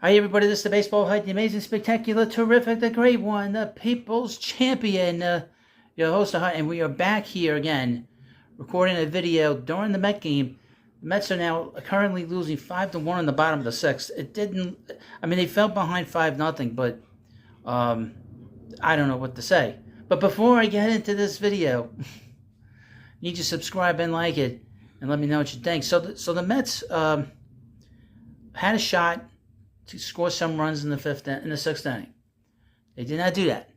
Hi everybody, this is the Baseball Hype, the amazing, spectacular, terrific, the great one, the people's champion, your host of Hype, and we are back here again, recording a video during the Met game. The Mets are now currently losing 5-1 in the bottom of the sixth. They fell behind 5-0, but I don't know what to say. But before I get into this video, you need to subscribe and like it, and let me know what you think. So the Mets had a shot to score some runs in the sixth inning. They did not do that.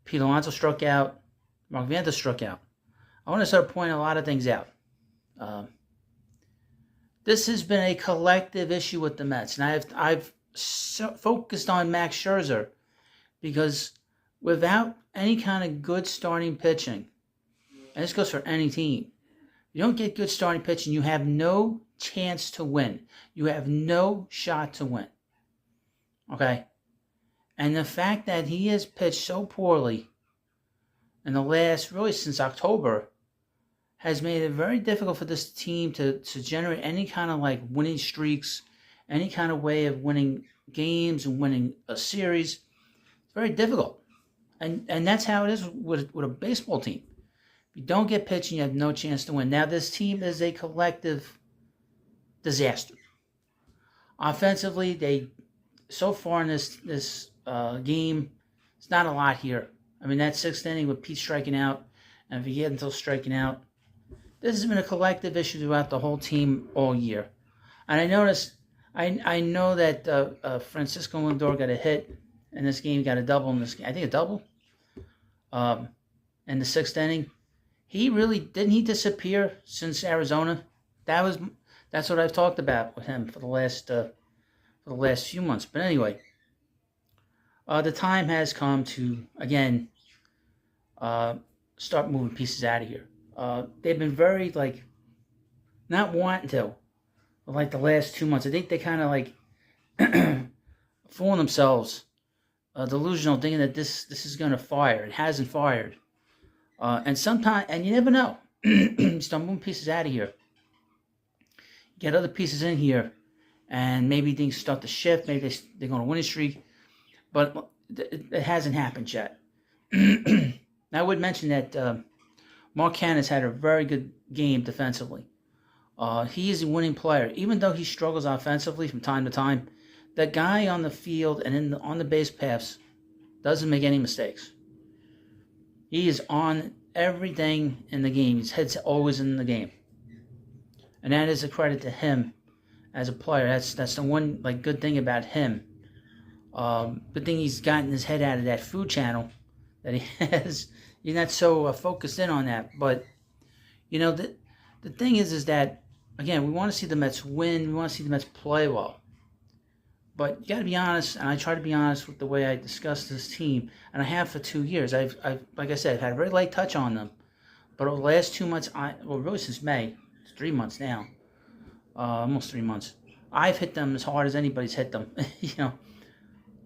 Pete Alonso struck out. Mark Vanda struck out. I want to start pointing a lot of things out. This has been a collective issue with the Mets, and I've focused on Max Scherzer because without any kind of good starting pitching, and this goes for any team, you don't get good starting pitching, you have no chance to win. You have no shot to win. Okay? And the fact that he has pitched so poorly in the last, really since October, has made it very difficult for this team to generate any kind of like winning streaks, any kind of way of winning games and winning a series. It's very difficult. And that's how it is with a baseball team. If you don't get pitching, you have no chance to win. Now, this team is a collective disaster. Offensively, so far in this game, it's not a lot here. I mean, that sixth inning with Pete striking out, and if you get until striking out, this has been a collective issue throughout the whole team all year. And I noticed, I know that Francisco Lindor got a hit in this game. He got a double in this game. I think a double in the sixth inning. Didn't he disappear since Arizona? That's what I've talked about with him for the last few months. But anyway, the time has come to again start moving pieces out of here. They've been very not wanting to, but the last 2 months. I think they kind of fooling themselves, delusional, thinking that this is going to fire. It hasn't fired, and you never know. Start moving pieces out of here. Get other pieces in here, and maybe things start to shift. Maybe they're going to win a streak, but it hasn't happened yet. I would mention that Mark Canha's had a very good game defensively. He is a winning player, even though he struggles offensively from time to time. That guy on the field and on the base paths doesn't make any mistakes. He is on everything in the game. His head's always in the game. And that is a credit to him as a player. That's the one good thing about him. Good thing he's gotten his head out of that food channel that he has. He's not so focused in on that. But the thing is that again, we want to see the Mets win. We want to see the Mets play well. But you got to be honest, and I try to be honest with the way I discuss this team, and I have for 2 years. I've like I said, I've had a very light touch on them. But over the last 2 months, really since May. 3 months now, almost 3 months. I've hit them as hard as anybody's hit them,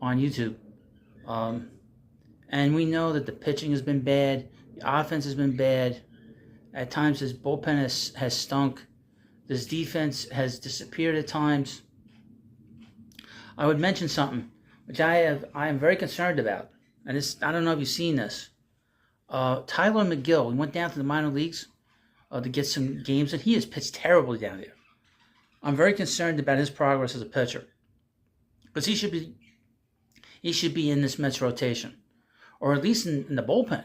on YouTube. And we know that the pitching has been bad, the offense has been bad. At times, his bullpen has stunk. This defense has disappeared at times. I would mention something which I am very concerned about, and I don't know if you've seen this. Tyler McGill, he went down to the minor leagues to get some games, and he has pitched terribly down there. I'm very concerned about his progress as a pitcher, because he should be in this Mets rotation, or at least in the bullpen.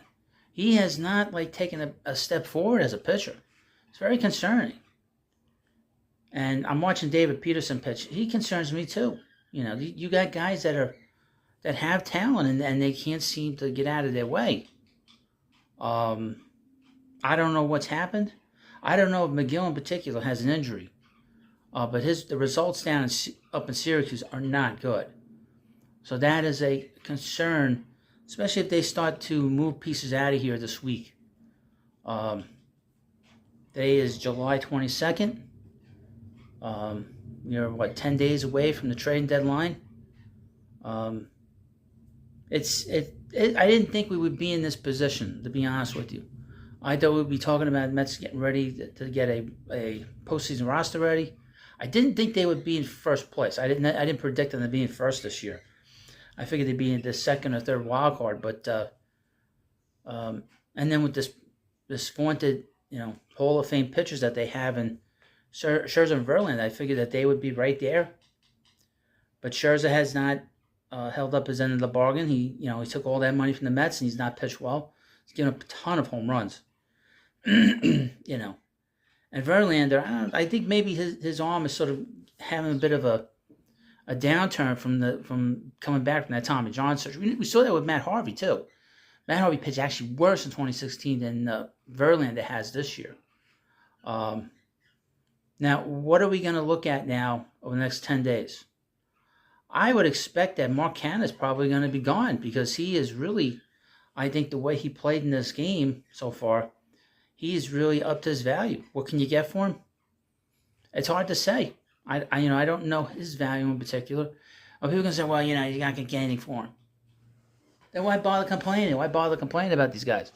He has not taken a step forward as a pitcher. It's very concerning. And I'm watching David Peterson pitch. He concerns me too. You got guys that have talent and they can't seem to get out of their way. I don't know what's happened. I don't know if McGill in particular has an injury. But the results up in Syracuse are not good. So that is a concern, especially if they start to move pieces out of here this week. Today is July 22nd. We're 10 days away from the trade deadline. I didn't think we would be in this position, to be honest with you. I thought we'd be talking about Mets getting ready to get a postseason roster ready. I didn't think they would be in first place. I didn't predict them to be in first this year. I figured they'd be in the second or third wild card. But and then with this vaunted Hall of Fame pitchers that they have in Scherzer and Verlander, I figured that they would be right there. But Scherzer has not held up his end of the bargain. He took all that money from the Mets and he's not pitched well. He's given up a ton of home runs. And Verlander, I think maybe his arm is sort of having a bit of a downturn from coming back from that Tommy John surgery. We saw that with Matt Harvey too. Matt Harvey pitched actually worse in 2016 than Verlander has this year. Now, what are we going to look at now over the next 10 days? I would expect that Mark Canha is probably going to be gone because he is really, I think the way he played in this game so far, he is really up to his value. What can you get for him? It's hard to say. I don't know his value in particular. People can say, well, you're not going to get anything for him. Then why bother complaining? Why bother complaining about these guys?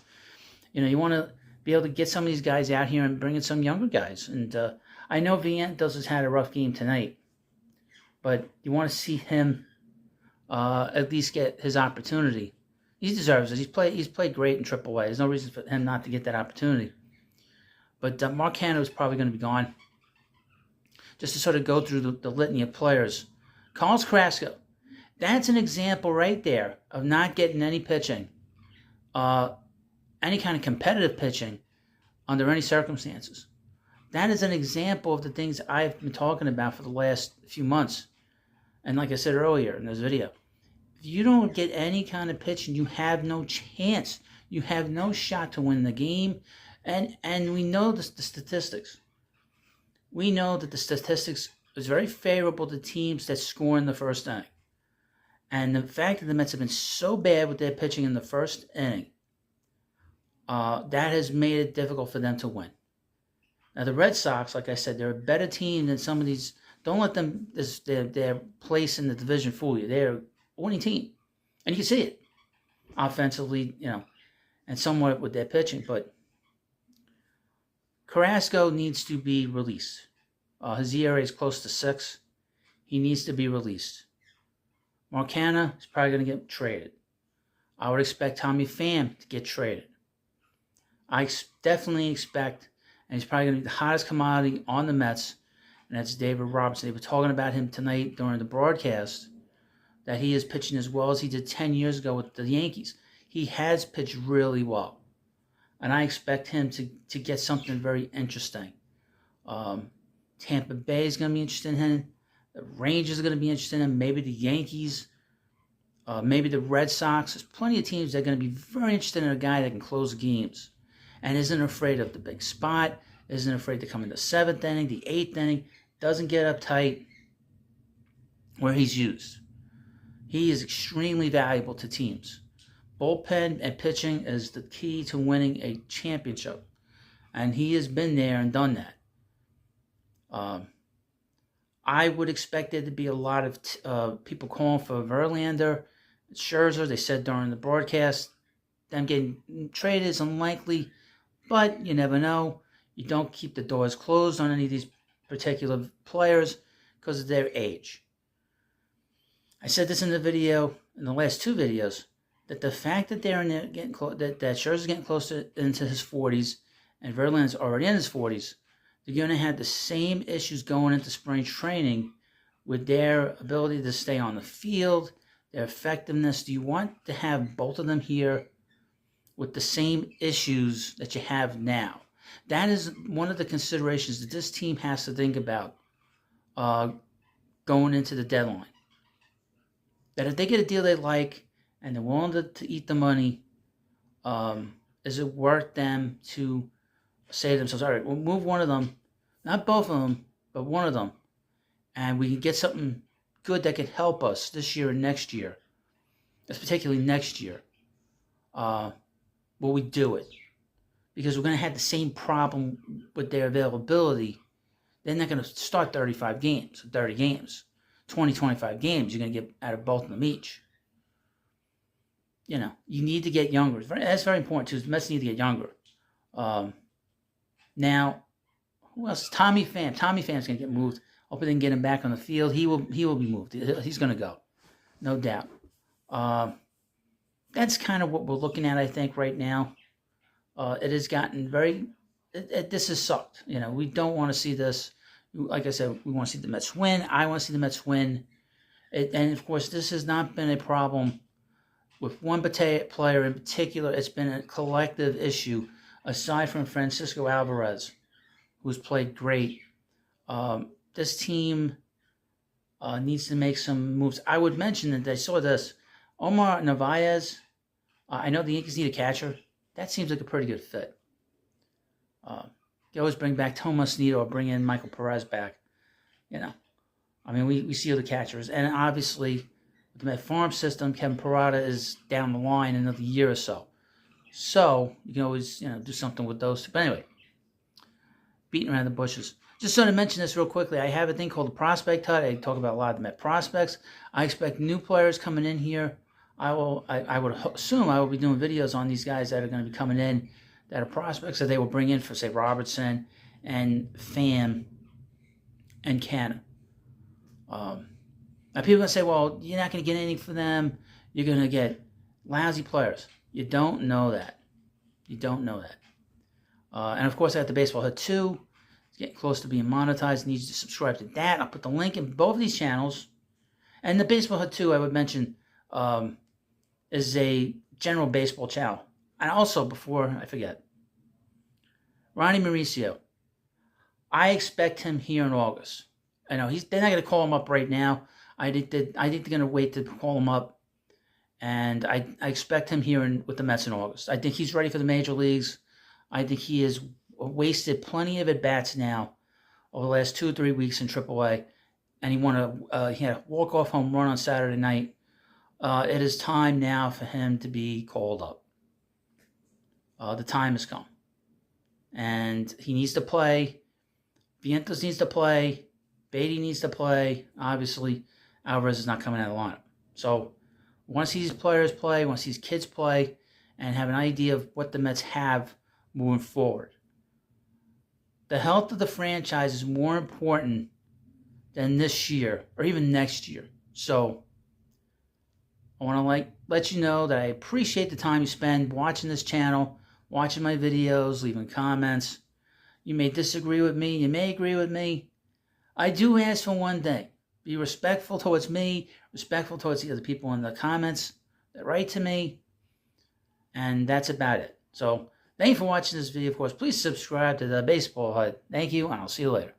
You want to be able to get some of these guys out here and bring in some younger guys. And I know Vientos has had a rough game tonight, but you want to see him at least get his opportunity. He deserves it. He's played great in AAA. There's no reason for him not to get that opportunity. But Mark Canha is probably going to be gone. Just to sort of go through the litany of players. Carlos Carrasco. That's an example right there of not getting any pitching, any kind of competitive pitching under any circumstances. That is an example of the things I've been talking about for the last few months. And like I said earlier in this video, if you don't get any kind of pitching, you have no chance. You have no shot to win the game. And we know the statistics. We know that the statistics is very favorable to teams that score in the first inning. And the fact that the Mets have been so bad with their pitching in the first inning, that has made it difficult for them to win. Now, the Red Sox, like I said, they're a better team than some of these. Don't let them, their place in the division fool you. They're a winning team. And you can see it offensively, and somewhat with their pitching. But Carrasco needs to be released. His ERA is close to 6. He needs to be released. Mark Canha is probably going to get traded. I would expect Tommy Pham to get traded. I definitely expect, and he's probably going to be the hottest commodity on the Mets, and that's David Robertson. They were talking about him tonight during the broadcast, that he is pitching as well as he did 10 years ago with the Yankees. He has pitched really well, and I expect him to get something very interesting. Tampa Bay is going to be interested in him. The Rangers are going to be interested in him. Maybe the Yankees. Maybe the Red Sox. There's plenty of teams that are going to be very interested in a guy that can close games and isn't afraid of the big spot, isn't afraid to come in the 7th inning, the 8th inning, doesn't get uptight where he's used. He is extremely valuable to teams. Bullpen and pitching is the key to winning a championship, and he has been there and done that. I would expect there to be a lot of people calling for Verlander, Scherzer. They said during the broadcast, them getting traded is unlikely, but you never know. You don't keep the doors closed on any of these particular players because of their age. I said this in the video, in the last 2 videos, that the fact that they're in there getting that Scherzer's getting closer into his 40s and Verlander's already in his 40s, they're going to have the same issues going into spring training with their ability to stay on the field, their effectiveness. Do you want to have both of them here with the same issues that you have now? That is one of the considerations that this team has to think about going into the deadline. That if they get a deal they like and they're willing to eat the money, is it worth them to say to themselves, all right, we'll move one of them, not both of them, but one of them, and we can get something good that could help us this year and next year, that's particularly next year, will we do it? Because we're going to have the same problem with their availability. They're not going to start 35 games, 30 games, 20, 25 games. You're going to get out of both of them each. You need to get younger. That's very important too. The Mets need to get younger. Now, who else? Tommy Pham. Tommy Pham's going to get moved Hope they didn't get him back on the field. He will be moved. He's going to go, no doubt. That's kind of what we're looking at, I think, right now. It has gotten very. This has sucked. We don't want to see this. Like I said, we want to see the Mets win. I want to see the Mets win. And of course, this has not been a problem with one player in particular. It's been a collective issue, aside from Francisco Alvarez, who's played great. This team needs to make some moves. I would mention that I saw this. Omar Narvaez, I know the Yankees need a catcher. That seems like a pretty good fit. They always bring back Tomas Nido or bring in Michael Perez back. We see other catchers. And obviously, with the Met farm system, Kevin Parada is down the line in another year or so. So, you can always, do something with those two. But anyway, beating around the bushes. Just to mention this real quickly, I have a thing called the Prospect Hut. I talk about a lot of the Met prospects. I expect new players coming in here. I would assume I will be doing videos on these guys that are going to be coming in that are prospects that they will bring in for, say, Robertson and Pham and Canna. Now, people are going to say, well, you're not going to get anything for them. You're going to get lousy players. You don't know that. You don't know that. And, of course, I have the Baseball Hut 2. It's getting close to being monetized. Need you to subscribe to that. I'll put the link in both of these channels. And the Baseball Hut 2, I would mention, is a general baseball channel. And also, before I forget, Ronnie Mauricio. I expect him here in August. I know they're not going to call him up right now. I think they're going to wait to call him up. And I expect him here with the Mets in August. I think he's ready for the major leagues. I think he has wasted plenty of at-bats now over the last 2 or 3 weeks in AAA. And he had a walk-off home run on Saturday night. It is time now for him to be called up. The time has come. And he needs to play. Vientos needs to play. Beatty needs to play. Obviously, Alvarez is not coming out of the lineup. So, we want to see these players play. We want to see these kids play. And have an idea of what the Mets have moving forward. The health of the franchise is more important than this year or even next year. So, I want to let you know that I appreciate the time you spend watching this channel, watching my videos, leaving comments. You may disagree with me. You may agree with me. I do ask for one thing. Be respectful towards me, respectful towards the other people in the comments that write to me. And that's about it. So, thank you for watching this video. Of course, please subscribe to the Baseball Hut. Thank you, and I'll see you later.